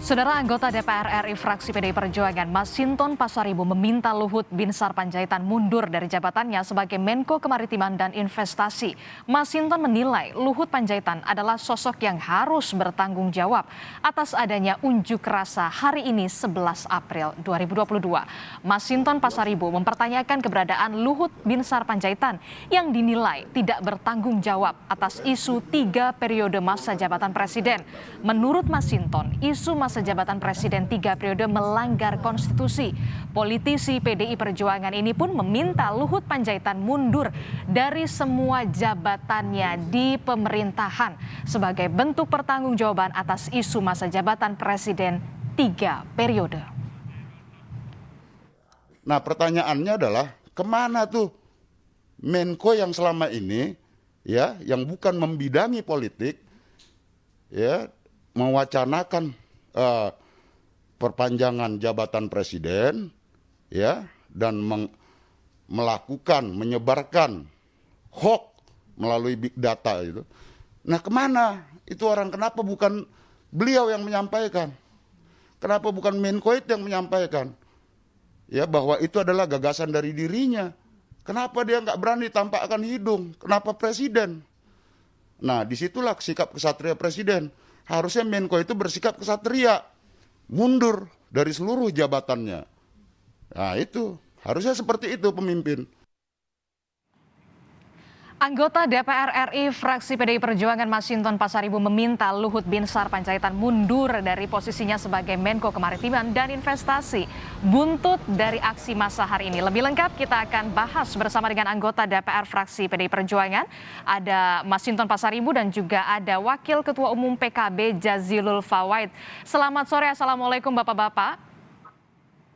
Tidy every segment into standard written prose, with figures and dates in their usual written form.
Saudara anggota DPR RI fraksi PDI Perjuangan Masinton Pasaribu meminta Luhut Binsar Panjaitan mundur dari jabatannya sebagai Menko Kemaritiman dan Investasi. Masinton menilai Luhut Panjaitan adalah sosok yang harus bertanggung jawab atas adanya unjuk rasa hari ini 11 April 2022. Masinton Pasaribu mempertanyakan keberadaan Luhut Binsar Panjaitan yang dinilai tidak bertanggung jawab atas isu 3 periode masa jabatan presiden. Menurut Masinton, isu masa jabatan presiden 3 periode melanggar konstitusi. Politisi PDI Perjuangan ini pun meminta Luhut Panjaitan mundur dari semua jabatannya di pemerintahan sebagai bentuk pertanggungjawaban atas isu masa jabatan presiden 3 periode. Nah, pertanyaannya adalah kemana tuh Menko yang selama ini ya, yang bukan membidangi politik ya, mewacanakan perpanjangan jabatan presiden ya, dan menyebarkan hoax melalui big data itu. Nah, kemana itu orang? Kenapa bukan beliau yang menyampaikan? Kenapa bukan Menko itu yang menyampaikan ya bahwa itu adalah gagasan dari dirinya? Kenapa dia nggak berani tampakkan hidung? Kenapa presiden? Nah, disitulah sikap kesatria presiden. Harusnya Menko itu bersikap kesatria, mundur dari seluruh jabatannya. Nah, itu harusnya seperti itu pemimpin. Anggota DPR RI fraksi PDI Perjuangan Masinton Pasaribu meminta Luhut Binsar Panjaitan mundur dari posisinya sebagai Menko Kemaritiman dan Investasi buntut dari aksi massa hari ini. Lebih lengkap kita akan bahas bersama dengan anggota DPR fraksi PDI Perjuangan. Ada Masinton Pasaribu dan juga ada Wakil Ketua Umum PKB Jazilul Fawait. Selamat sore, Assalamualaikum Bapak-Bapak.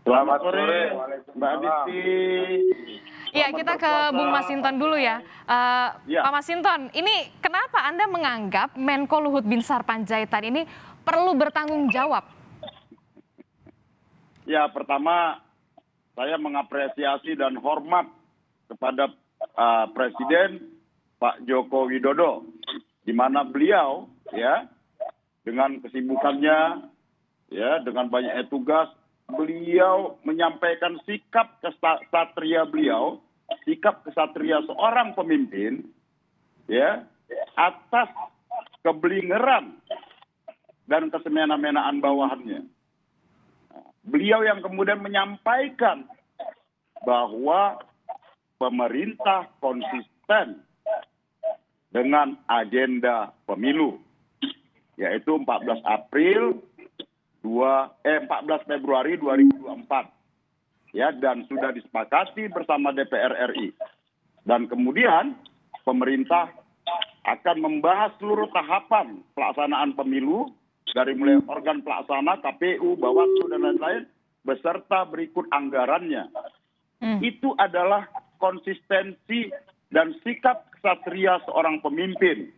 Selamat sore, Mbak Adisti. Ya, kita ke Bung Masinton dulu ya. Pak Masinton, ini kenapa Anda menganggap Menko Luhut Binsar Panjaitan ini perlu bertanggung jawab? Ya, pertama saya mengapresiasi dan hormat kepada Presiden Pak Joko Widodo, di mana beliau ya dengan kesibukannya ya, dengan banyaknya tugas, beliau menyampaikan sikap kesatria beliau, sikap kesatria seorang pemimpin ya, atas kebelingeran dan kesemena-menaan bawahannya. Beliau yang kemudian menyampaikan bahwa pemerintah konsisten dengan agenda pemilu, yaitu 14 Februari 2024 ya, dan sudah disepakati bersama DPR RI. Dan kemudian pemerintah akan membahas seluruh tahapan pelaksanaan pemilu dari mulai organ pelaksana, KPU, Bawaslu dan lain-lain beserta berikut anggarannya. Itu adalah konsistensi dan sikap kesatria seorang pemimpin.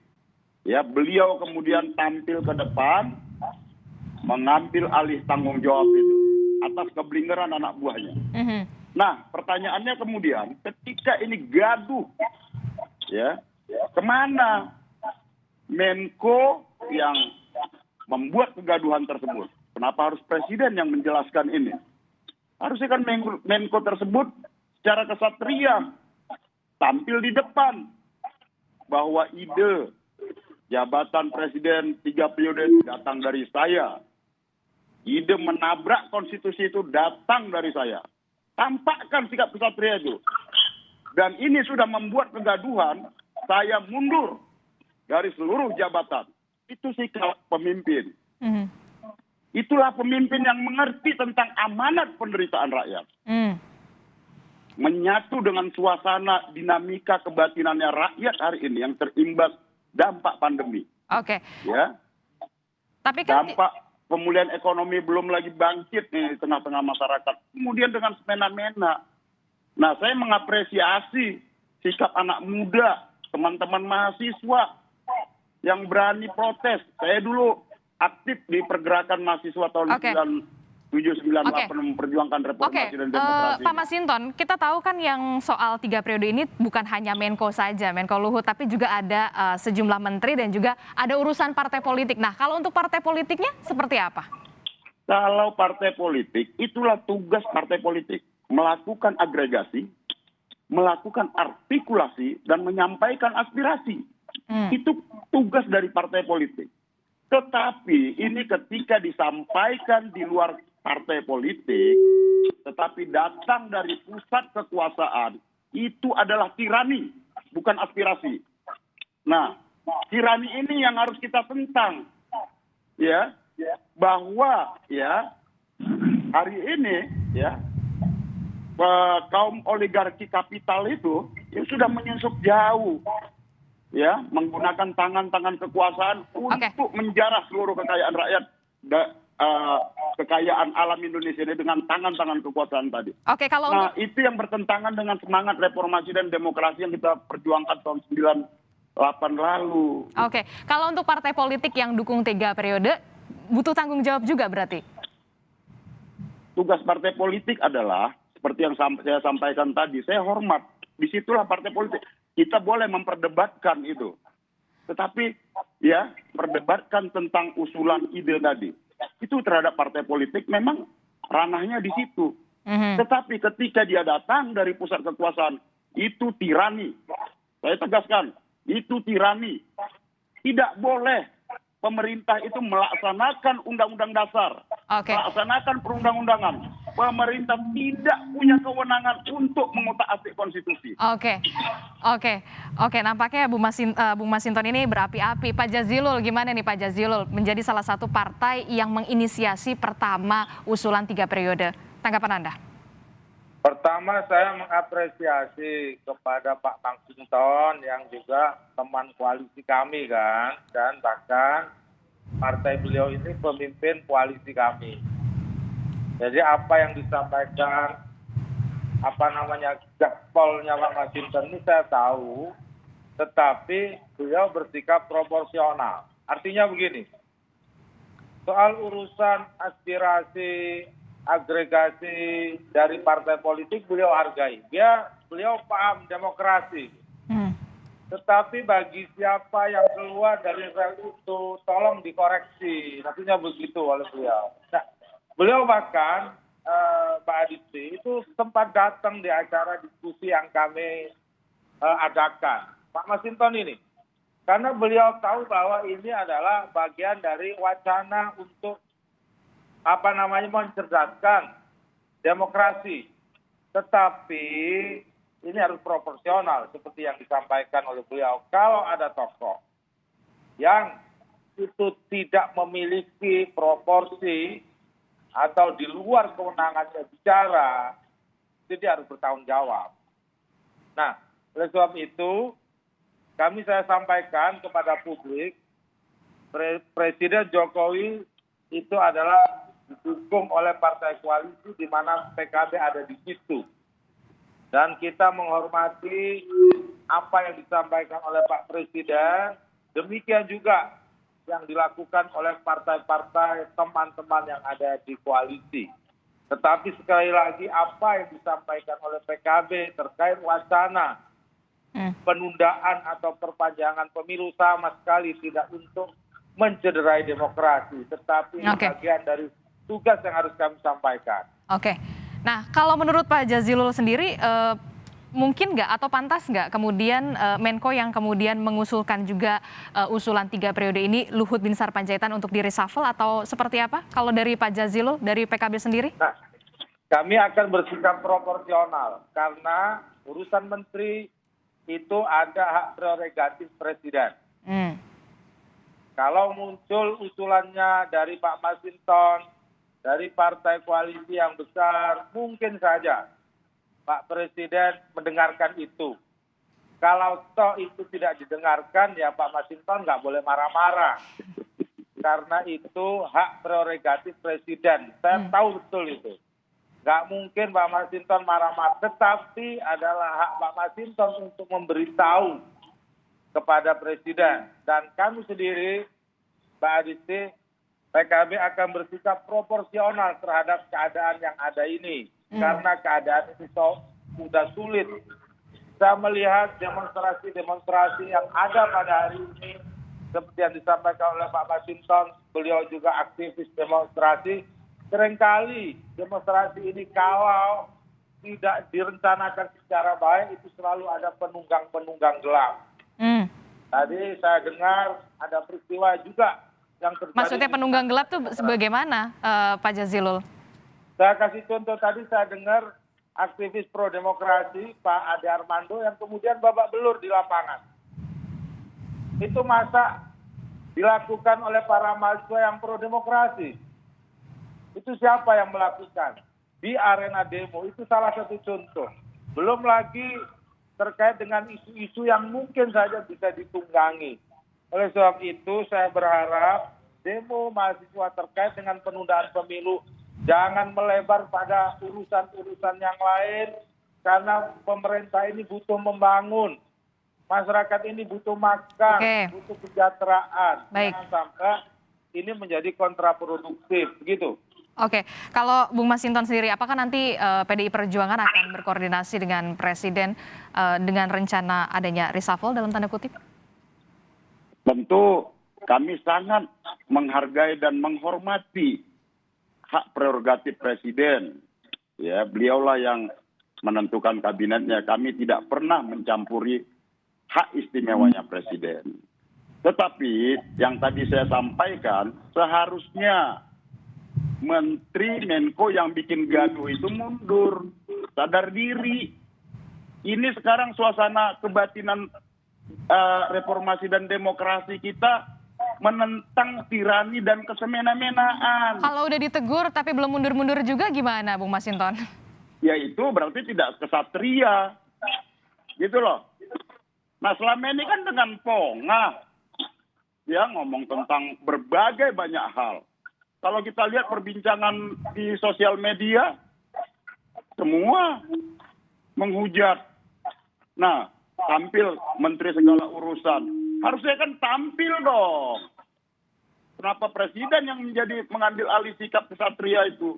Ya, beliau kemudian tampil ke depan mengambil alih tanggung jawab itu atas kebelingeran anak buahnya. Nah, pertanyaannya kemudian, ketika ini gaduh, ya, kemana Menko yang membuat kegaduhan tersebut? Kenapa harus presiden yang menjelaskan ini? Harusnya kan Menko tersebut secara kesatria tampil di depan bahwa ide jabatan presiden 3 periode datang dari saya. Ide menabrak konstitusi itu datang dari saya. Tampakkan sikap kesatria itu. Dan ini sudah membuat kegaduhan, saya mundur dari seluruh jabatan. Itu sikap pemimpin. Itulah pemimpin yang mengerti tentang amanat penderitaan rakyat. Menyatu dengan suasana dinamika kebatinannya rakyat hari ini yang terimbas dampak pandemi. Oke. Ya. Tapi kan dampak pemulihan ekonomi belum lagi bangkit nih di tengah-tengah masyarakat. Kemudian dengan semena-mena. Nah, saya mengapresiasi sikap anak muda, teman-teman mahasiswa yang berani protes. Saya dulu aktif di pergerakan mahasiswa tahun 798 memperjuangkan reformasi dan demokrasi. Pak Masinton, kita tahu kan yang soal 3 periode ini bukan hanya Menko saja, Menko Luhut, tapi juga ada sejumlah menteri dan juga ada urusan partai politik. Nah, kalau untuk partai politiknya seperti apa? Kalau partai politik, itulah tugas partai politik. Melakukan agregasi, melakukan artikulasi, dan menyampaikan aspirasi. Itu tugas dari partai politik. Tetapi ini ketika disampaikan di luar partai politik, tetapi datang dari pusat kekuasaan, itu adalah tirani, bukan aspirasi. Nah, tirani ini yang harus kita tentang. Ya, bahwa ya hari ini ya kaum oligarki kapital itu ya sudah menyusup jauh ya menggunakan tangan-tangan kekuasaan untuk menjarah seluruh kekayaan rakyat kekayaan alam Indonesia ini dengan tangan-tangan kekuasaan tadi. Kalau itu yang bertentangan dengan semangat reformasi dan demokrasi yang kita perjuangkan tahun 98 lalu. Kalau untuk partai politik yang dukung 3 periode, butuh tanggung jawab juga berarti? Tugas partai politik adalah, seperti yang saya sampaikan tadi, saya hormat. Disitulah partai politik. Kita boleh memperdebatkan itu. Tetapi ya, perdebatkan tentang usulan ide tadi. Itu terhadap partai politik memang ranahnya di situ. Tetapi ketika dia datang dari pusat kekuasaan, itu tirani. Saya tegaskan. Itu tirani. Tidak boleh pemerintah itu melaksanakan undang-undang dasar, melaksanakan perundang-undangan. Pemerintah tidak punya kewenangan untuk mengutak-atik konstitusi. Nampaknya Bung Masinton ini berapi-api. Pak Jazilul, gimana nih Pak Jazilul? Menjadi salah satu partai yang menginisiasi pertama usulan 3 periode. Tanggapan Anda? Pertama, saya mengapresiasi kepada Pak Masinton yang juga teman koalisi kami kan, dan bahkan partai beliau ini pemimpin koalisi kami. Jadi apa yang disampaikan, gaspolnya Pak Masinton ini saya tahu, tetapi beliau bersikap proporsional. Artinya begini, soal urusan aspirasi, agregasi dari partai politik beliau hargai. Beliau paham demokrasi. Tetapi bagi siapa yang keluar dari rel itu, tolong dikoreksi. Maksudnya begitu oleh beliau. Nah, beliau bahkan, Mbak Aditi, itu sempat datang di acara diskusi yang kami adakan. Pak Masinton ini. Karena beliau tahu bahwa ini adalah bagian dari wacana untuk mencerdaskan demokrasi. Tetapi ini harus proporsional seperti yang disampaikan oleh beliau. Kalau ada tokoh yang itu tidak memiliki proporsi atau di luar kewenangannya bicara, dia harus bertanggung jawab. Nah, oleh sebab itu saya sampaikan kepada publik, Presiden Jokowi itu adalah didukung oleh partai koalisi di mana PKB ada di situ. Dan kita menghormati apa yang disampaikan oleh Pak Presiden, demikian juga yang dilakukan oleh partai-partai teman-teman yang ada di koalisi. Tetapi sekali lagi apa yang disampaikan oleh PKB terkait wacana penundaan atau perpanjangan pemilu sama sekali tidak untuk mencederai demokrasi, tetapi bagian dari tugas yang harus kami sampaikan. Nah, kalau menurut Pak Jazilul sendiri, mungkin nggak atau pantas nggak kemudian Menko yang kemudian mengusulkan juga usulan 3 periode ini Luhut Binsar Panjaitan untuk di reshuffle atau seperti apa? Kalau dari Pak Jazilul, dari PKB sendiri? Nah, kami akan bersikap proporsional karena urusan menteri itu ada hak prerogatif presiden. Kalau muncul usulannya dari Pak Masinton, dari partai koalisi yang besar, mungkin saja Pak Presiden mendengarkan itu. Kalau toh itu tidak didengarkan, ya Pak Masinton nggak boleh marah-marah. Karena itu hak prerogatif Presiden. Saya tahu betul itu. Nggak mungkin Pak Masinton marah-marah. Tetapi adalah hak Pak Masinton untuk memberitahu kepada Presiden. Dan kami sendiri, Mbak Aditi, PKB akan bersikap proporsional terhadap keadaan yang ada ini. Karena keadaan ini sudah sulit. Saya melihat demonstrasi-demonstrasi yang ada pada hari ini, seperti yang disampaikan oleh Pak Masinton, beliau juga aktivis demonstrasi, seringkali demonstrasi ini kalau tidak direncanakan secara baik itu selalu ada penunggang-penunggang gelap. Hmm. Tadi saya dengar ada peristiwa juga yang terjadi. Maksudnya penunggang gelap tuh bagaimana, Pak Jazilul? Saya kasih contoh tadi, saya dengar aktivis pro demokrasi Pak Ade Armando yang kemudian babak belur di lapangan. Itu masa dilakukan oleh para mahasiswa yang pro demokrasi. Itu siapa yang melakukan? Di arena demo, itu salah satu contoh. Belum lagi terkait dengan isu-isu yang mungkin saja bisa ditunggangi. Oleh sebab itu saya berharap demo mahasiswa terkait dengan penundaan pemilu jangan melebar pada urusan-urusan yang lain, karena pemerintah ini butuh membangun. Masyarakat ini butuh makan, butuh kesejahteraan. Baik. Jangan sampai ini menjadi kontraproduktif, begitu. Oke, kalau Bung Masinton sendiri, apakah nanti PDI Perjuangan akan berkoordinasi dengan Presiden dengan rencana adanya reshuffle dalam tanda kutip? Tentu kami sangat menghargai dan menghormati hak prerogatif Presiden. Ya, beliaulah yang menentukan kabinetnya. Kami tidak pernah mencampuri hak istimewanya Presiden. Tetapi yang tadi saya sampaikan, seharusnya Menteri Menko yang bikin gaduh itu mundur, sadar diri. Ini sekarang suasana kebatinan reformasi dan demokrasi kita menentang tirani dan kesemena-menaan. Kalau udah ditegur tapi belum mundur-mundur juga gimana, Bung Masinton? Ya itu berarti tidak kesatria, gitu loh. Nah selama ini kan dengan pongah, ya ngomong tentang berbagai banyak hal. Kalau kita lihat perbincangan di sosial media, semua menghujat. Nah, tampil menteri segala urusan. Harusnya kan tampil dong. Kenapa presiden yang mengambil alih sikap kesatria itu?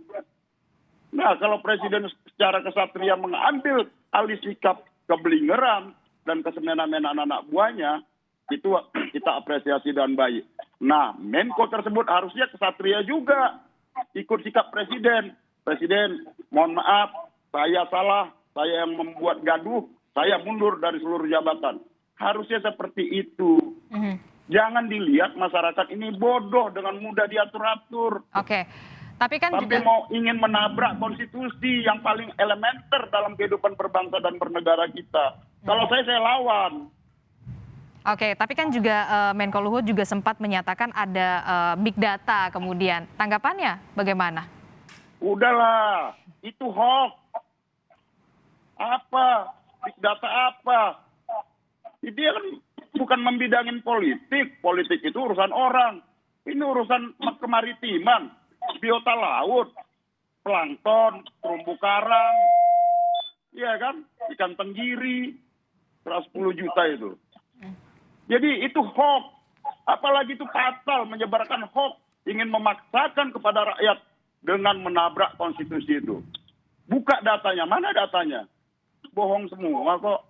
Nah, kalau presiden secara kesatria mengambil alih sikap kebelingeran dan kesemena-menaan anak buahnya, itu kita apresiasi dan baik. Nah, Menko tersebut harusnya kesatria juga ikut sikap presiden. Presiden, mohon maaf, saya salah, saya yang membuat gaduh, saya mundur dari seluruh jabatan. Harusnya seperti itu. Jangan dilihat masyarakat ini bodoh dengan mudah diatur-atur. Oke, tapi kan Sampai juga mau ingin menabrak konstitusi yang paling elementer dalam kehidupan berbangsa dan bernegara kita. Kalau saya lawan. Oke, tapi kan juga Menko Luhut juga sempat menyatakan ada big data kemudian. Tanggapannya bagaimana? Udahlah, itu hoax. Apa? Big data apa? Dia kan bukan membidangin politik. Politik itu urusan orang. Ini urusan kemaritiman, biota laut, plankton, terumbu karang, ya kan? Ikan tenggiri, 110 juta itu. Jadi itu hoax, apalagi itu fatal menyebarkan hoax, ingin memaksakan kepada rakyat dengan menabrak konstitusi itu. Buka datanya, mana datanya? Bohong semua kok.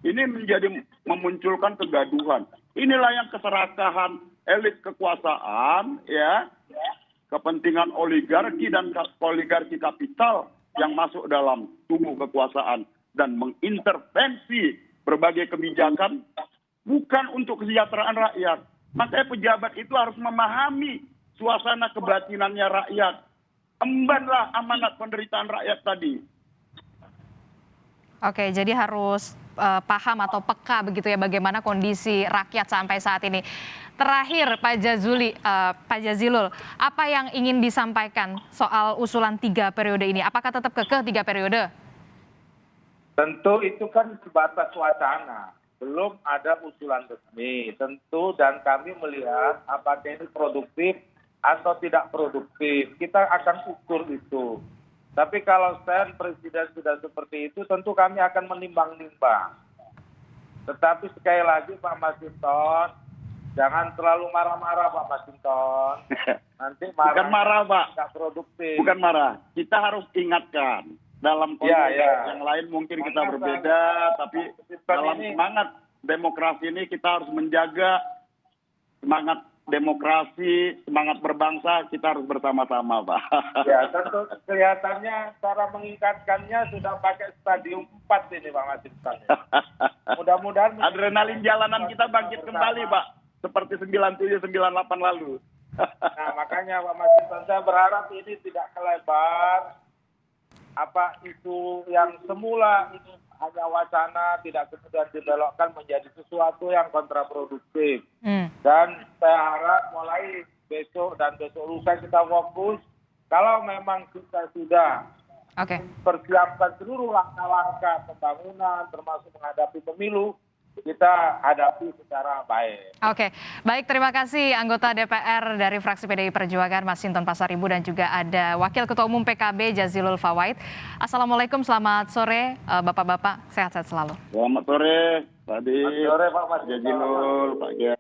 Ini menjadi memunculkan kegaduhan. Inilah yang keserakahan elit kekuasaan, ya, kepentingan oligarki dan oligarki kapital yang masuk dalam tubuh kekuasaan dan mengintervensi berbagai kebijakan. Bukan untuk kesejahteraan rakyat. Makanya pejabat itu harus memahami suasana kebatinannya rakyat. Embanlah amanat penderitaan rakyat tadi. Oke, jadi harus paham atau peka begitu ya bagaimana kondisi rakyat sampai saat ini. Terakhir Pak Jazilul, apa yang ingin disampaikan soal usulan 3 periode ini? Apakah tetap kekeh 3 periode? Tentu itu kan sebatas wacana. Belum ada usulan resmi, tentu, dan kami melihat apakah ini produktif atau tidak produktif. Kita akan ukur itu. Tapi kalau stand presiden sudah seperti itu, tentu kami akan menimbang-nimbang. Tetapi sekali lagi Pak Masinton, jangan terlalu marah-marah Pak Masinton. Nanti marah. Bukan marah Pak. Tidak produktif. Bukan marah. Kita harus ingatkan. Dalam konteks yang lain mungkin kita berbeda, tapi dalam semangat demokrasi ini kita harus menjaga semangat demokrasi, semangat berbangsa, kita harus bersama-sama, Pak. Ya, tentu kelihatannya cara mengikatkannya sudah pakai stadium 4 ini, Pak Masinton. Mudah-mudahan Adrenalin jalanan kita bangkit kembali, Pak. Seperti 97, 98 lalu. Nah, makanya Pak Masinton, saya berharap ini tidak kelebar. Isu yang semula ini hanya wacana, tidak kemudian dibelokkan menjadi sesuatu yang kontraproduktif. Dan saya harap mulai besok dan besok lusa kita fokus. Kalau memang kita sudah persiapkan seluruh langkah-langkah pembangunan, termasuk menghadapi pemilu, kita hadapi secara baik. Oke, baik, terima kasih anggota DPR dari fraksi PDI Perjuangan Masinton Pasaribu dan juga ada Wakil Ketua Umum PKB Jazilul Fawait. Assalamualaikum, selamat sore Bapak-bapak, sehat-sehat selalu. Selamat sore, Pak Adi. Selamat sore, Pak Masinton. Jazilul, Pak Gia.